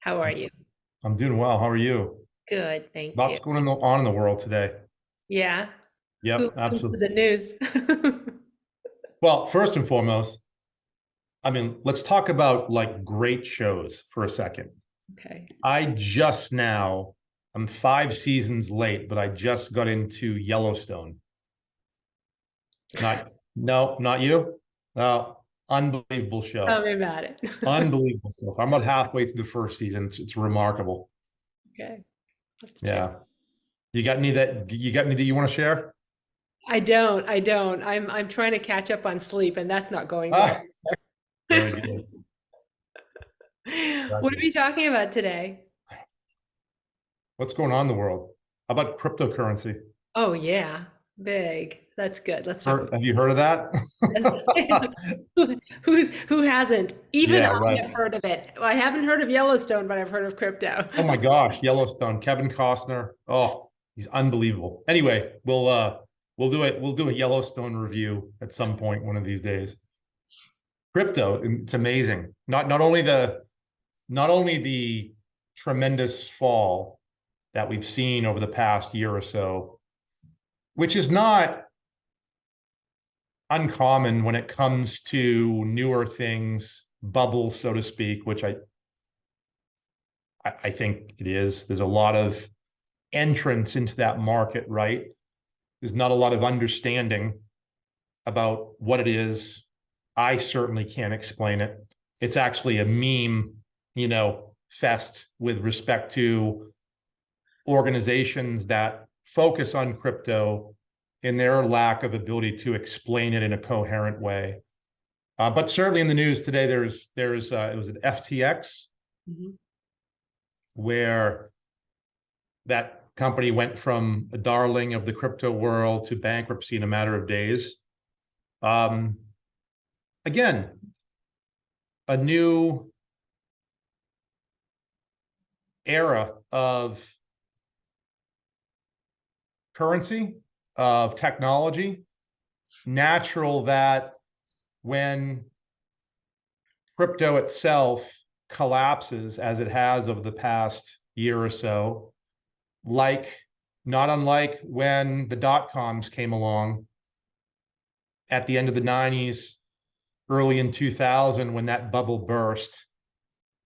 How are you? I'm doing well. How are you? Good, thank you. Lots going on in the world today. Yeah. Who Yep, listens to absolutely. the news? Well, first and foremost, let's talk about like great shows for a second. Okay. I just now, I'm 5 seasons late, but I just got into Yellowstone. Not, no, not you. Unbelievable Tell show. me about it. Unbelievable stuff. I'm about halfway through the first season. It's remarkable. Okay. Let's check. Yeah. You got any that you want to share? I don't. I'm trying to catch up on sleep and that's not going well. Ah, very good. What are we talking about today? What's going on in the world? How about cryptocurrency? Oh yeah. Big. That's good. Let's talk about Have you heard of that? who hasn't? Even Yeah, I right. have heard of it. Well, I haven't heard of Yellowstone, but I've heard of crypto. Oh my gosh, Yellowstone, Kevin Costner. Oh, he's unbelievable. Anyway, we'll do it. We'll do a Yellowstone review at some point one of these days. Crypto, it's amazing. Not only the tremendous fall that we've seen over the past year or so, which is not uncommon when it comes to newer things, bubbles, so to speak, which I think it is. There's a lot of entrance into that market, right? There's not a lot of understanding about what it is. I certainly can't explain it. It's actually a meme, fest with respect to organizations that focus on crypto in their lack of ability to explain it in a coherent way. But certainly in the news today, it was an FTX Mhm. where that company went from a darling of the crypto world to bankruptcy in a matter of days. Um, Again, a new era of currency, of technology. Natural that when crypto itself collapses, as it has over the past year or so, like not unlike when the dot-coms came along at the end of the 90s, early in 2000, when that bubble burst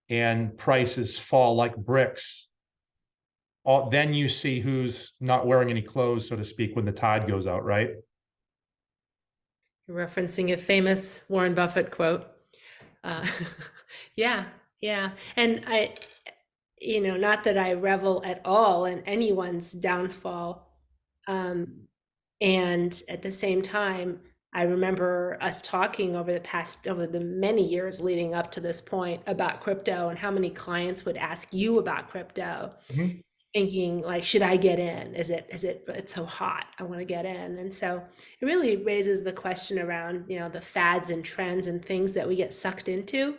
and prices fall like bricks. Then you see who's not wearing any clothes, so to speak, when the tide goes out, right? You're referencing a famous Warren Buffett quote. Uh, yeah, yeah. And not that I revel at all in anyone's downfall. Um, and at the same time, I remember us talking over the many years leading up to this point about crypto and how many clients would ask you about crypto, Mhm. thinking like, should I get in? It's so hot. I want to get in. And so it really raises the question around, the fads and trends and things that we get sucked into,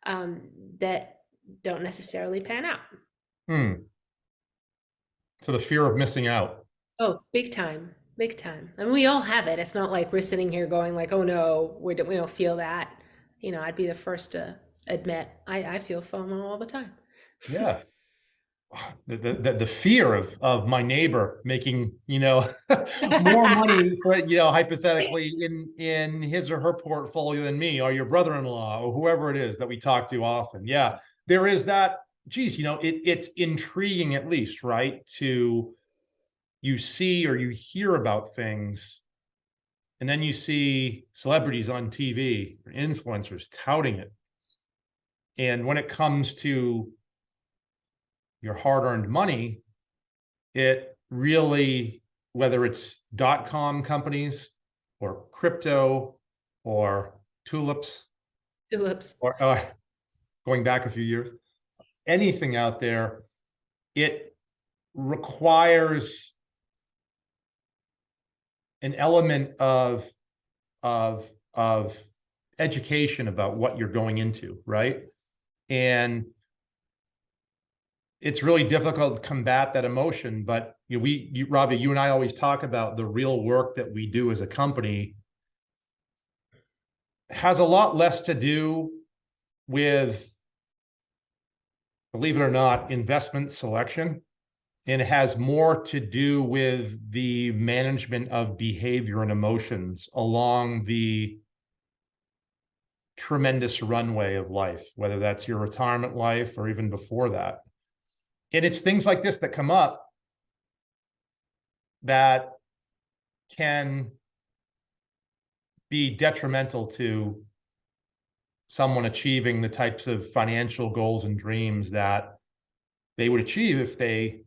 um, that don't necessarily pan out. Hmm. So the fear of missing out. Oh, big time, big time. I mean, we all have it. It's not like we're sitting here going like, oh no, we don't feel that. I'd be the first to admit I feel FOMO all the time. Yeah. The fear of my neighbor making more money for hypothetically in his or her portfolio than me, or your brother-in-law, or whoever it is that we talk to often. Yeah, there is that. Geez, it's intriguing, at least, right? To you see or you hear about things, and then you see celebrities on TV or influencers touting it, and when it comes to your hard-earned money, it really, whether it's dot-com companies or crypto or tulips Tulips. or going back a few years, anything out there, it requires an element of education about what you're going into, right? And it's really difficult to combat that emotion. But Ravi, you and I always talk about the real work that we do as a company has a lot less to do with believe it or not, investment selection, and it has more to do with the management of behavior and emotions along the tremendous runway of life, whether that's your retirement life or even before that. And it's things like this that come up that can be detrimental to someone achieving the types of financial goals and dreams that they would achieve if they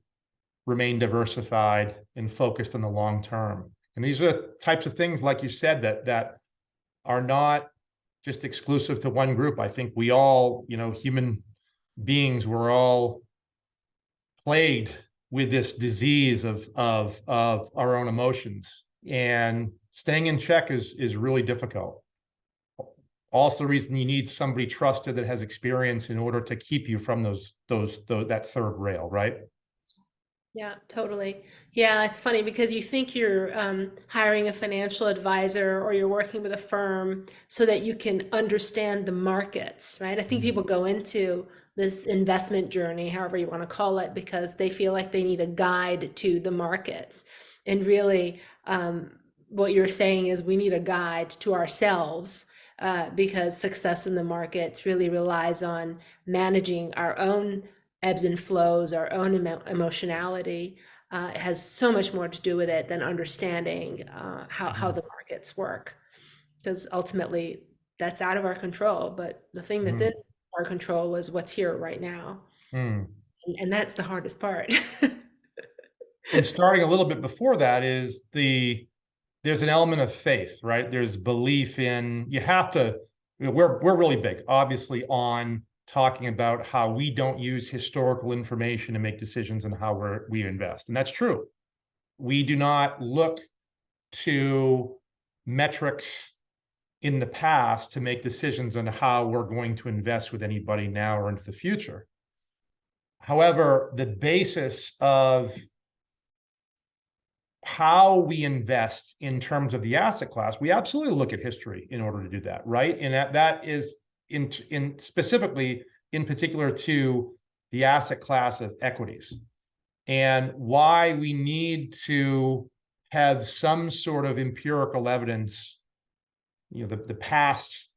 remain diversified and focused on the long term. And these are the types of things, like you said, that are not just exclusive to one group. I think we all, human beings, we're all plagued with this disease of our own emotions, and staying in check is really difficult. Also, the reason you need somebody trusted that has experience in order to keep you from that third rail, right? Yeah, totally. Yeah, it's funny because you think you're hiring a financial advisor or you're working with a firm so that you can understand the markets, right? I think people go into this investment journey, however you want to call it, because they feel like they need a guide to the markets. And really, what you're saying is we need a guide to ourselves, because success in the markets really relies on managing our own ebbs and flows, our own emotionality. It has so much more to do with it than understanding how the markets work, because ultimately that's out of our control. But the thing that's in our control is what's here right now, and that's the hardest part. And starting a little bit before that is there's an element of faith, right? There's belief in, you have to, we're really big, obviously, on talking about how we don't use historical information to make decisions on how we invest. And that's true. We do not look to metrics in the past to make decisions on how we're going to invest with anybody now or into the future. However, the basis of how we invest in terms of the asset class, we absolutely look at history in order to do that, right? And that is in specifically in particular to the asset class of equities, and why we need to have some sort of empirical evidence, the past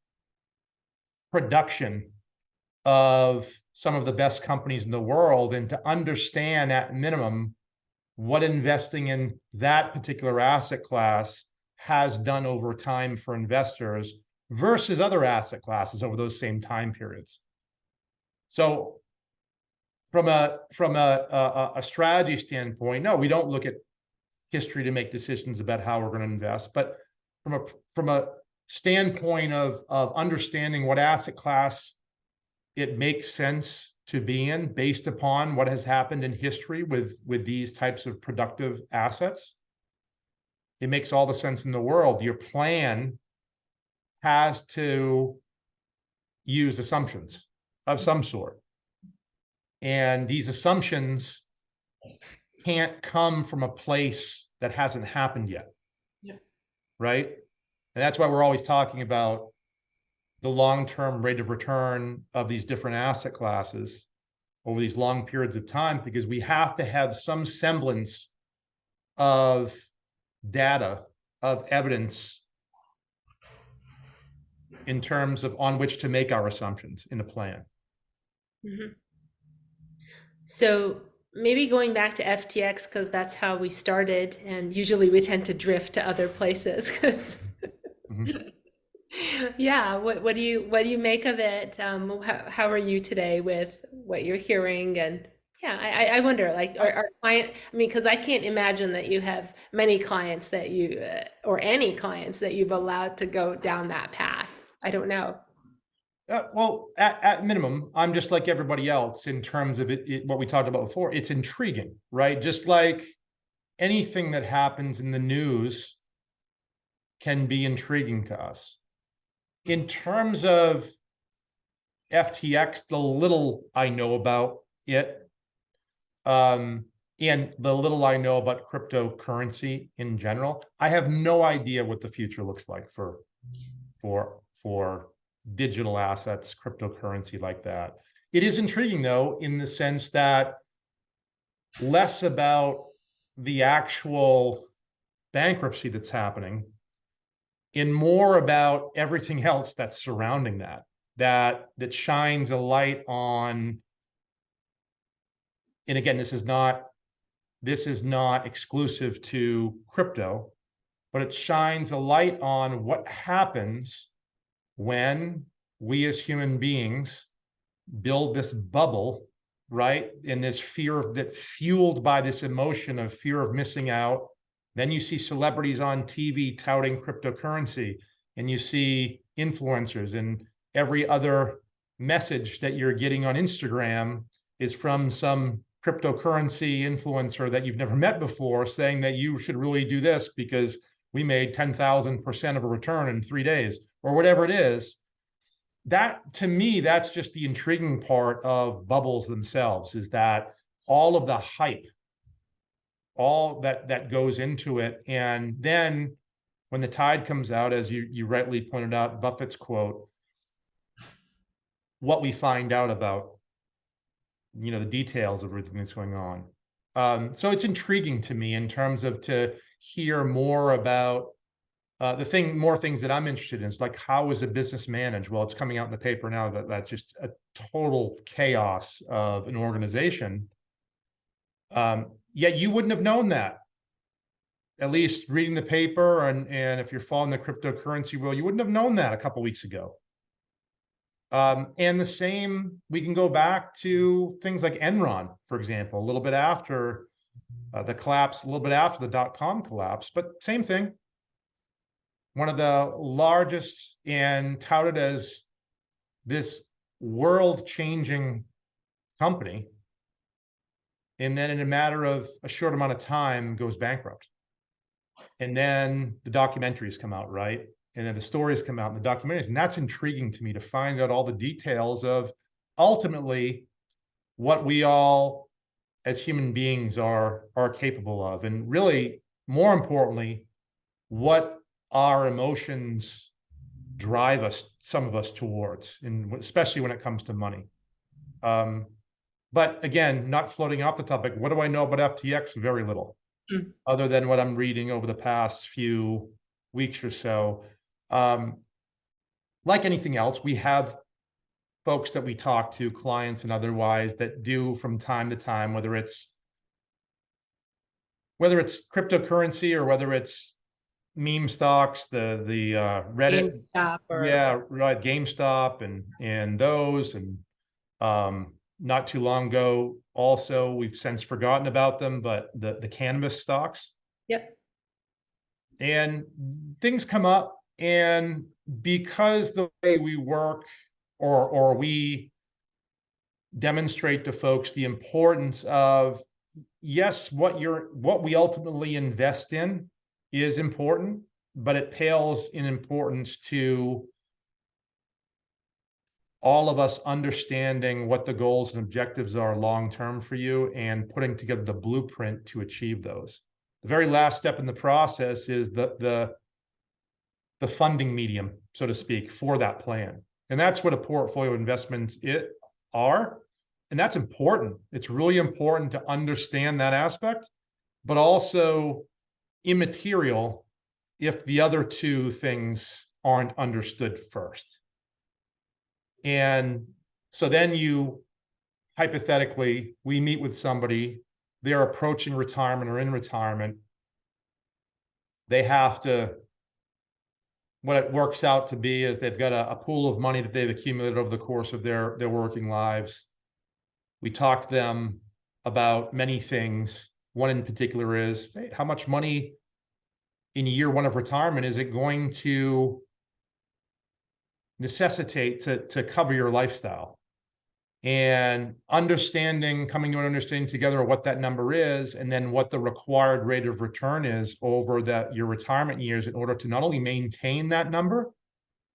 production of some of the best companies in the world, and to understand at minimum what investing in that particular asset class has done over time for investors versus other asset classes over those same time periods. So from a strategy standpoint, no, we don't look at history to make decisions about how we're going to invest, but from a standpoint of understanding what asset class it makes sense to be in based upon what has happened in history with these types of productive assets, it makes all the sense in the world. Your plan has to use assumptions of some sort. And these assumptions can't come from a place that hasn't happened yet. Yeah. Right? And that's why we're always talking about the long-term rate of return of these different asset classes over these long periods of time, because we have to have some semblance of data, of evidence in terms of on which to make our assumptions in a plan. Mm-hmm. So maybe going back to FTX, because that's how we started, and usually we tend to drift to other places. Yeah, what do you make of it? How are you today with what you're hearing? And yeah, I wonder, like, our client, I mean, because I can't imagine that you have many clients that you, or any clients that you've allowed to go down that path. I don't know. Well, at minimum, I'm just like everybody else in terms of what we talked about before. It's intriguing, right? Just like anything that happens in the news can be intriguing to us. In terms of FTX, the little I know about it, and the little I know about cryptocurrency in general, I have no idea what the future looks like for digital assets, cryptocurrency like that. It is intriguing, though, in the sense that less about the actual bankruptcy that's happening and more about everything else that's surrounding that shines a light on. And again, this is not exclusive to crypto, but it shines a light on what happens when we as human beings build this bubble, right? And this fear that fueled by this emotion of fear of missing out. Then you see celebrities on TV touting cryptocurrency, and you see influencers, and every other message that you're getting on Instagram is from some cryptocurrency influencer that you've never met before saying that you should really do this because we made 10,000% of a return in 3 days or whatever it is. That, to me, that's just the intriguing part of bubbles themselves, is that all of the hype, all that goes into it. And then when the tide comes out, as you rightly pointed out, Buffett's quote, what we find out about, the details of everything that's going on. So it's intriguing to me in terms of to hear more about more things that I'm interested in is like, how is a business managed? Well, it's coming out in the paper now that that's just a total chaos of an organization. Yet you wouldn't have known that, at least reading the paper, and if you're following the cryptocurrency world, you wouldn't have known that a couple weeks ago. And the same, we can go back to things like Enron, for example, a little bit after the collapse, a little bit after the dot-com collapse, but same thing. One of the largest and touted as this world-changing company, and then in a matter of a short amount of time goes bankrupt. And then the documentaries come out, right? And then the stories come out in the documentaries. And that's intriguing to me, to find out all the details of ultimately what we all as human beings are capable of. And really, more importantly, what our emotions drive us, some of us, towards, and especially when it comes to money. But again, not floating off the topic, what do I know about FTX? Very little, other than what I'm reading over the past few weeks or so. Like anything else, we have folks that we talk to, clients and otherwise, that do from time to time, whether it's cryptocurrency or whether it's meme stocks, the Reddit, GameStop, or right, GameStop and those, and not too long ago, also, we've since forgotten about them, but the cannabis stocks. Yep. And things come up, and because the way we work, or we demonstrate to folks the importance of, yes, what we ultimately invest in is important, but it pales in importance to all of us understanding what the goals and objectives are long-term for you and putting together the blueprint to achieve those. The very last step in the process is the funding medium, so to speak, for that plan. And that's what a portfolio investments are. And that's important. It's really important to understand that aspect, but also immaterial if the other two things aren't understood first. And so then hypothetically, we meet with somebody, they're approaching retirement or in retirement. They have to, what it works out to be is they've got a pool of money that they've accumulated over the course of their working lives. We talk to them about many things. One in particular is, hey, how much money in year one of retirement is it going to necessitate to cover your lifestyle? And coming to an understanding together of what that number is, and then what the required rate of return is over your retirement years in order to not only maintain that number,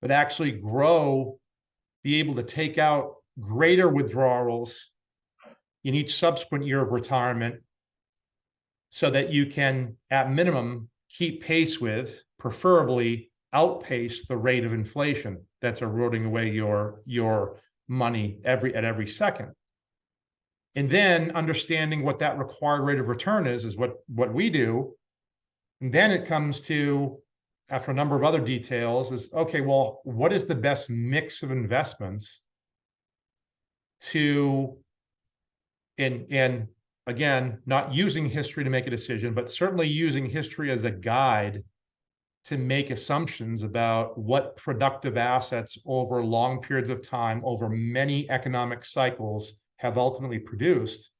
but actually be able to take out greater withdrawals in each subsequent year of retirement, so that you can, at minimum, keep pace with, preferably outpace, the rate of inflation that's eroding away your money at every second. And then understanding what that required rate of return is what we do. And then it comes to, after a number of other details, is, okay, well, what is the best mix of investments to, and again, not using history to make a decision, but certainly using history as a guide to make assumptions about what productive assets over long periods of time, over many economic cycles, have ultimately produced,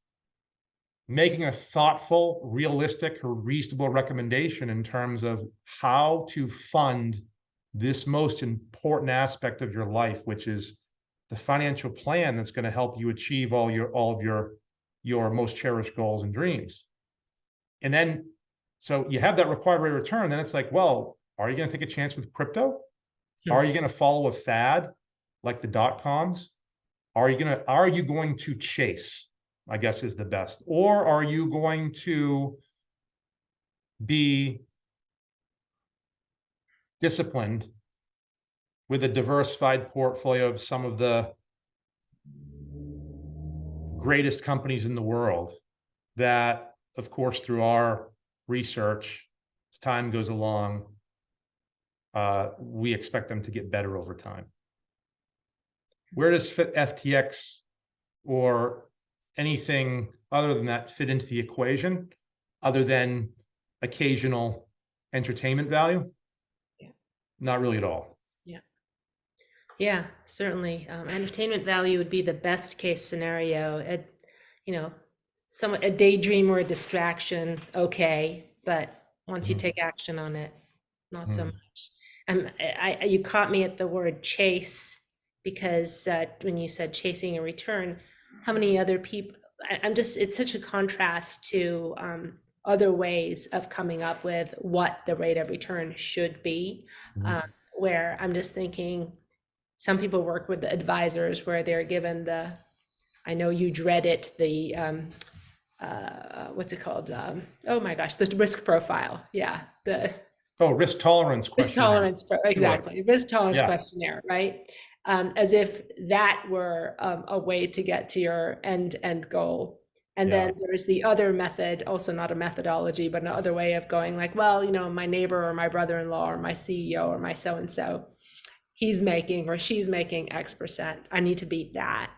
making a thoughtful, realistic, or reasonable recommendation in terms of how to fund this most important aspect of your life, which is the financial plan that's going to help you achieve all of your most cherished goals and dreams. And then, so you have that required rate of return, then it's like, well, are you going to take a chance with crypto? Are you going to follow a fad like the dot-coms? Are you going to chase, I guess is the best, or are you going to be disciplined with a diversified portfolio of some of the greatest companies in the world that, of course, through our research, as time goes along, we expect them to get better over time? Where does FTX or anything other than that fit into the equation, other than occasional entertainment value? Yeah. Not really at all. Yeah, certainly. Entertainment value would be the best case scenario. A daydream or a distraction, okay, but once you take action on it, not so much. You caught me at the word chase, because when you said chasing a return, how many other people? It's such a contrast to other ways of coming up with what the rate of return should be, where I'm just thinking, some people work with the advisors where they're given I know you dread it, the what's it called? Oh my gosh, the risk profile. Yeah, the risk tolerance questionnaire. Risk tolerance, exactly. Sure. Risk tolerance questionnaire, right? As if that were a way to get to your end goal. And then there's the other method, also not a methodology, but another way of going, like, well, my neighbor or my brother-in-law or my CEO or my so-and-so, he's making or she's making X%. I need to beat that.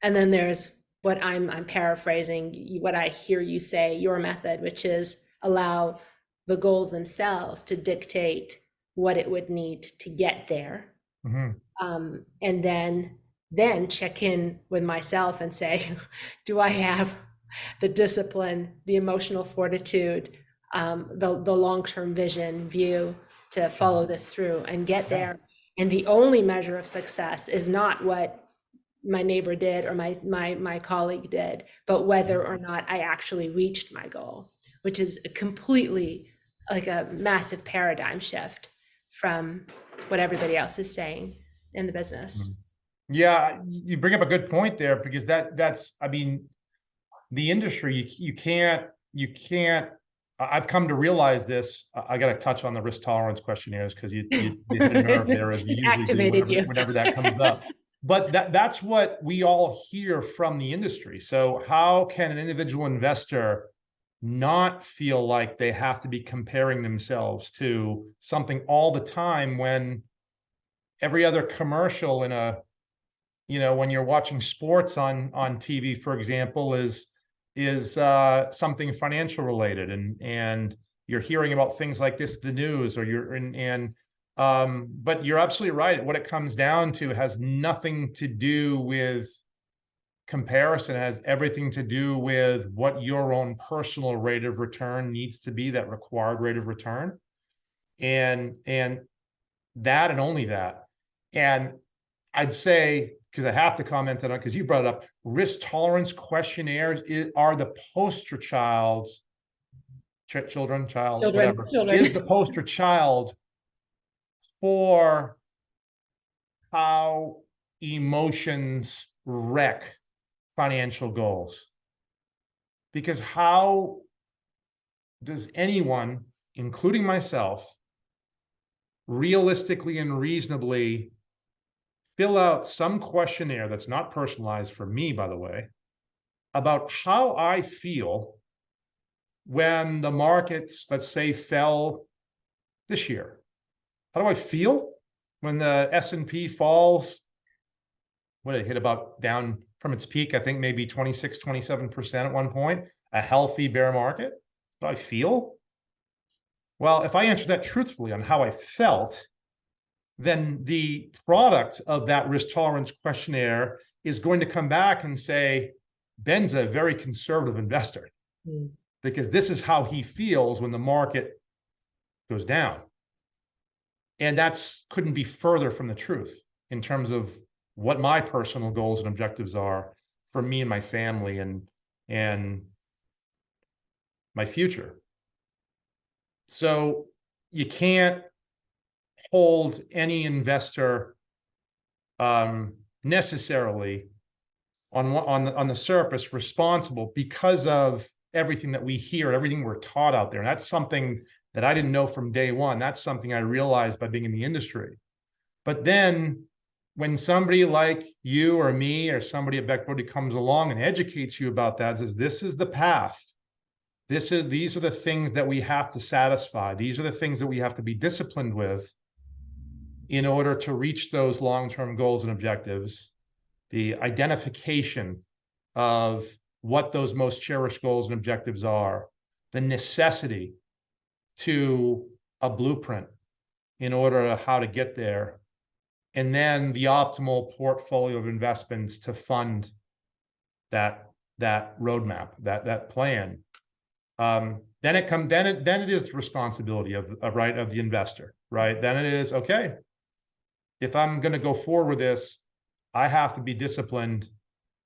And then there's what I'm paraphrasing, what I hear you say, your method, which is allow the goals themselves to dictate what it would need to get there. And then check in with myself and say, do I have the discipline, the emotional fortitude, the long-term vision view to follow this through and get there? And the only measure of success is not what my neighbor did or my colleague did, but whether or not I actually reached my goal, which is completely like a massive paradigm shift from what everybody else is saying in the business. Yeah, you bring up a good point there, because that's, I mean, the industry, you can't, I've come to realize this. I got to touch on the risk tolerance questionnaires, because you hit a nerve there, as you usually activated do whenever that comes up. But that's what we all hear from the industry. So how can an individual investor not feel like they have to be comparing themselves to something all the time, when every other commercial in when you're watching sports on TV, for example, is something financial related, and you're hearing about things like this in the news, or but you're absolutely right. What it comes down to has nothing to do with comparison. It has everything to do with what your own personal rate of return needs to be, that required rate of return, and that, and only that. And I'd say, because I have to comment on it, because you brought it up, risk tolerance questionnaires are the poster child, whatever, is the poster child for how emotions wreck financial goals. Because how does anyone, including myself, realistically and reasonably fill out some questionnaire that's not personalized for me, by the way, about how I feel when the markets, let's say, fell this year. How do I feel when the S&P falls? What did it hit about down from its peak? I think maybe 26, 27% at one point, a healthy bear market. How do I feel? Well, if I answer that truthfully on how I felt, then the product of that risk tolerance questionnaire is going to come back and say, Ben's a very conservative investor because this is how he feels when the market goes down. And that's couldn't be further from the truth in terms of what my personal goals and objectives are for me and my family and my future. So you can't hold any investor necessarily on the surface responsible because of everything that we hear, everything we're taught out there. And that's something that I didn't know from day one. That's something I realized by being in the industry. But then when somebody like you or me or somebody at Beck Bode comes along and educates you about that, says this is the path. These are the things that we have to satisfy. These are the things that we have to be disciplined with in order to reach those long-term goals and objectives. The identification of what those most cherished goals and objectives are, the necessity to a blueprint in order to how to get there, and then the optimal portfolio of investments to fund that roadmap, that plan. Then it is the responsibility of the investor, right? Then it is, okay, if I'm going to go forward with this, I have to be disciplined.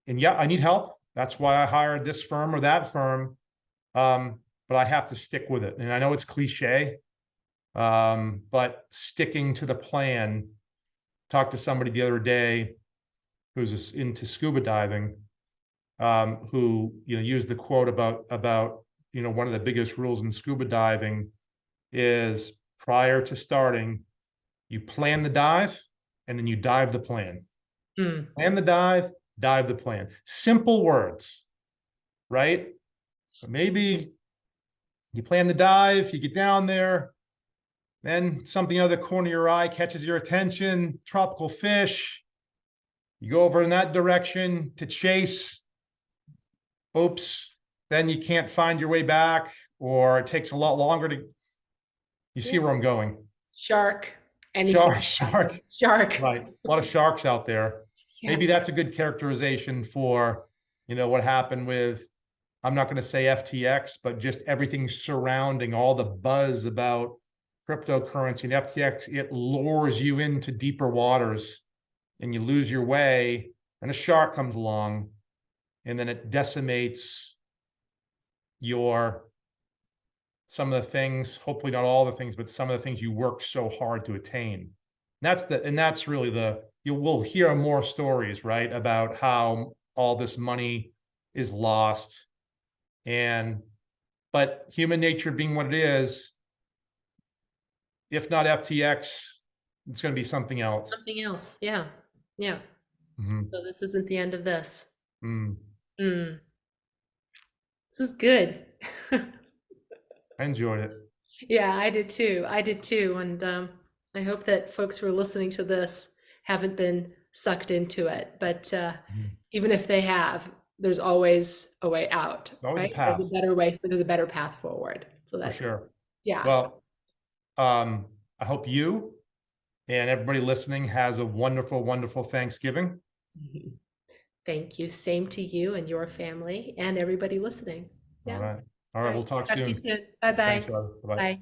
And yeah, I need help. That's why I hired this firm or that firm. But I have to stick with it. And I know it's cliche, but sticking to the plan. Talked to somebody the other day who's into scuba diving, who used the quote about one of the biggest rules in scuba diving is prior to starting, you plan the dive and then you dive the plan. Plan the dive the plan. Simple words, right? But maybe you plan the dive, you get down there, then something out of the corner of your eye catches your attention, tropical fish. You go over in that direction to chase. Oops, then you can't find your way back, or it takes a lot longer to, you see where I'm going. Shark. Shark. Right, a lot of sharks out there. Yeah. Maybe that's a good characterization for, what happened with, I'm not going to say FTX, but just everything surrounding all the buzz about cryptocurrency and FTX. It lures you into deeper waters and you lose your way, and a shark comes along and then it decimates some of the things, hopefully not all the things, but some of the things you worked so hard to attain. And that's really you will hear more stories, right, about how all this money is lost. But human nature being what it is, if not FTX, it's going to be something else. Something else. Yeah. Yeah. So this isn't the end of this. This is good. I enjoyed it. Yeah, I did too. And I hope that folks who are listening to this haven't been sucked into it. But even if they have, there's always a way out. Always right? a path. There's a better way. There's a better path forward. So that's for sure. Yeah. Well, I hope you and everybody listening has a wonderful, wonderful Thanksgiving. Thank you. Same to you and your family and everybody listening. Yeah. All right. We'll talk soon. To you soon. Bye-bye. Thanks, Bye. Bye.